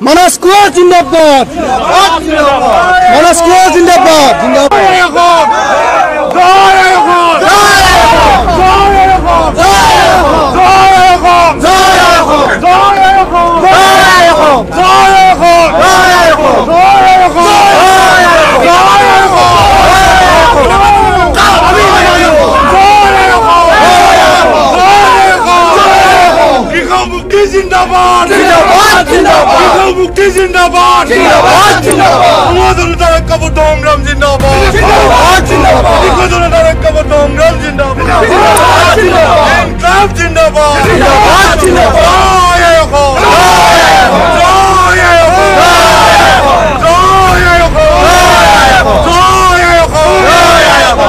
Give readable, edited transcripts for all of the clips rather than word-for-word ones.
Manas Squad Zindabad! Manas Squad Zindabad! Zindabad! Zindabad! Zindabad! Mukti Zindabad! Zindabad! Zindabad! Umadun tarak kabutong ram Zindabad! Zindabad! Zindabad! Umadun tarak kabutong ram Zindabad! Zindabad! Zindabad! Inkab Zindabad! Zindabad! Zindabad! Joyeko! Joyeko! Joyeko! Joyeko! Joyeko! Joyeko!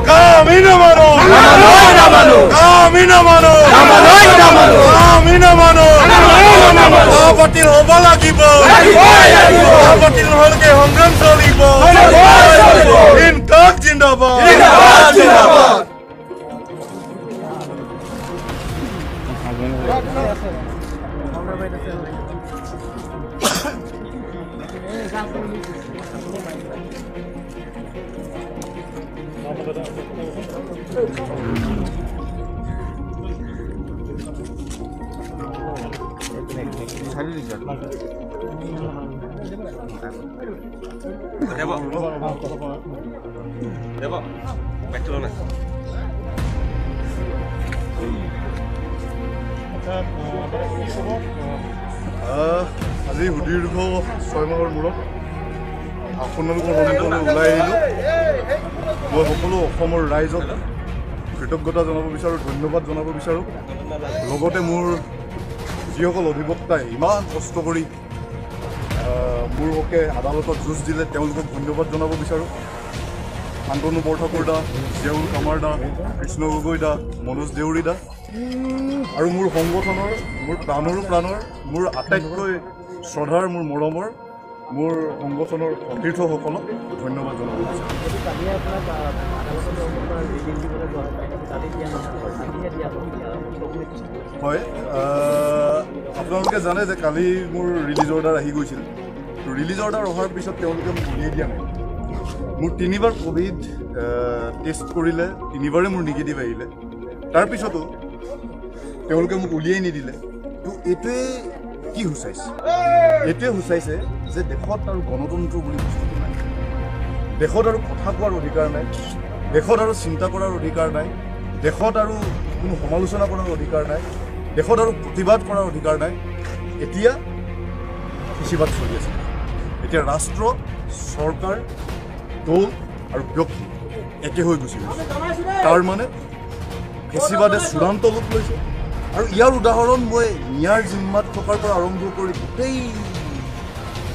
Kamina mano! Kamina mano! Kamina mano! Kamina mano! Kamina mano! Batil hoba lagibo! Batil holke hongam cholibo! Inkab Zindabad! Zindabad! Zindabad! আজি সুদীৰ্ঘ 6 মাহৰ মূৰত আপোনালোকৰ সন্মুখলৈ ওলাই আহিলোঁ মই সকলো অসমৰ ৰাইজক কৃতজ্ঞতা জনাব বিচাৰোঁ ধন্যবাদ জনাব বিচাৰোঁ লগতে মোৰ যিসকল অধিবক্তাই ইমান কষ্ট কৰি মোৰ হকে আদালতত যুঁজ দিলে তেওঁলোকক ধন্যবাদ জনাব বিচাৰোঁ শান্তনু বৰঠাকুৰ দা জেউল কামাৰ দা কৃষ্ণ গগৈ দা মনোজ দেউৰী দা আৰু মোৰ সংগঠনৰ মোৰ প্ৰাণৰ মোৰ আটাইতকৈ শ্ৰদ্ধাৰ মোৰ মৰমৰ মোৰ সংগঠনৰ সতীৰ্থসকলক ধন্যবাদ জনাব বিচাৰোঁ হয় আপোনালোকে জানে যে কালি মোৰ ৰিলিজ অৰ্ডাৰ আহি গৈছিল ৰিলিজ অৰ্ডাৰ অহাৰ পিছত তেওঁলোকে মোক উলিয়াই দিয়া নাই মোৰ 3বাৰ কোভিড টেষ্ট কৰিলে 3বাৰে মোৰ নিগেটিভ আহিলে তাৰপিছতো তেওঁলোকে মোক উলিয়াই নিদিলে তো এইটোৱে কি সূচাইছে যে দেশত আৰু গণতন্ত্ৰ বুলি বস্তুটো নাই দেশত আৰু কথা কোৱাৰ অধিকাৰ নাই দেশত আৰু চিন্তা কৰাৰ অধিকাৰ নাই দেশত আৰু কোনো সমালোচনা কৰাৰ অধিকাৰ নাই দেশত আৰু প্ৰতিবাদ কৰাৰ অধিকাৰ নাই এতিয়া ফেচিবাদ চলি আছে এতিয়া ৰাষ্ট্ৰ চৰকাৰ দল আৰু ব্যক্তি একে হৈ গুচি গৈছে তাৰ মানে ফেচিবাদে চূড়ান্ত ৰূপ লৈছে আৰু ইয়াৰ উদাহৰণ মই নিয়াৰ জিম্মাত থকাৰ পৰা আৰম্ভ কৰি গোটেই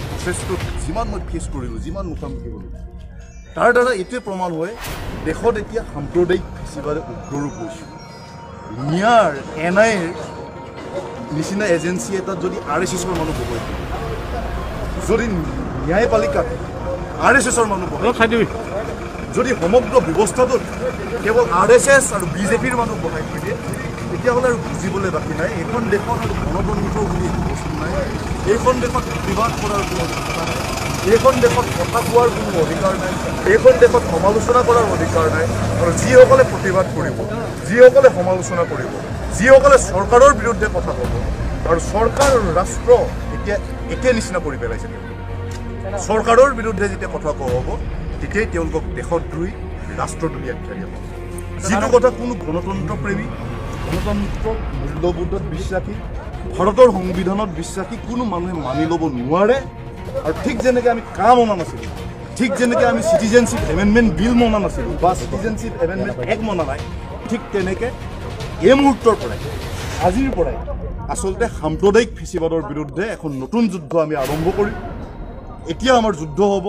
প্ৰচেছটোত যিমান মই ফেচ কৰিলোঁ যিমান মুখামুখি হ'লোঁ তাৰ দ্বাৰা এইটোৱে প্ৰমাণ হয় দেশত এতিয়া সাম্প্ৰদায়িক ফেচিবাদে উগ্ৰৰূপ লৈছে নিয়াৰ NIA নিচিনা এজেঞ্চি এটাত যদি RSSৰ মানুহ বহাই যদি ন্যায়পালিকাত RSSৰ মানুহ বহাই যদি সমগ্ৰ ব্যৱস্থাটোত কেৱল RSS আৰু BJPৰ মানুহ বহাই থৈ দিয়ে তেতিয়াহ'লে আৰু বুজিবলৈ বাকী নাই এইখন দেশত আৰু গণতন্ত্ৰ বুলি একো বস্তু নাই এইখন দেশত প্ৰতিবাদ কৰাৰ কোনো অধিকাৰ নাই এইখন দেশত কথা কোৱাৰ কোনো অধিকাৰ নাই এইখন দেশত সমালোচনা কৰাৰ অধিকাৰ নাই আৰু যিসকলে প্ৰতিবাদ কৰিব যিসকলে সমালোচনা কৰিব যিসকলে চৰকাৰৰ বিৰুদ্ধে কথা ক'ব আৰু চৰকাৰ আৰু ৰাষ্ট্ৰ এতিয়া একে নিচিনা কৰি পেলাইছে চৰকাৰৰ বিৰুদ্ধে যেতিয়া কথা কোৱা হ'ব তেতিয়াই তেওঁলোকক দেশদ্ৰোহী ৰাষ্ট্ৰদ্ৰোহী আখ্যা দিব যিটো কথা কোনো গণতন্ত্ৰ প্ৰেমী গণতন্ত্ৰ মূল্যবোধত বিশ্বাসী ভাৰতৰ সংবিধানত বিশ্বাসী কোনো মানুহে মানি ল'ব নোৱাৰে আৰু ঠিক যেনেকৈ আমি কা মনা নাছিলোঁ ঠিক যেনেকৈ আমি চিটিজেনশ্বিপ এমেণ্ডমেণ্ট বিল মনা নাছিলোঁ বা চিটিজেনশ্বিপ এমেণ্ডমেণ্ট এক্ট মনা নাই ঠিক তেনেকৈ এই মুহূৰ্তৰ পৰাই আজিৰ পৰাই আচলতে সাম্প্ৰদায়িক ফেচিবাদৰ বিৰুদ্ধে এখন নতুন যুদ্ধ আমি আৰম্ভ কৰিম এতিয়া আমাৰ যুদ্ধ হ'ব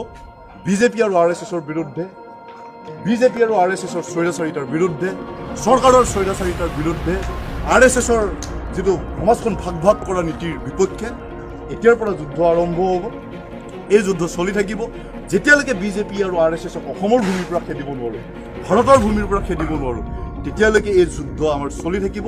বিজেপি আৰু RSSৰ বিৰুদ্ধে বিজেপি আৰু RSSৰ স্বৈৰাচাৰিতাৰ বিৰুদ্ধে চৰকাৰৰ স্বৈৰাচাৰিতাৰ বিৰুদ্ধে RSSৰ যিটো সমাজখন ভাগ কৰা নীতিৰ বিপক্ষে এতিয়াৰ পৰা যুদ্ধ আৰম্ভ হ'ব এই যুদ্ধ চলি থাকিব যেতিয়ালৈকে বিজেপি আৰু RSSক অসমৰ ভূমিৰ পৰা খেদিব নোৱাৰোঁ ভাৰতৰ ভূমিৰ পৰা খেদিব নোৱাৰোঁ তেতিয়ালৈকে এই যুদ্ধ আমাৰ চলি থাকিব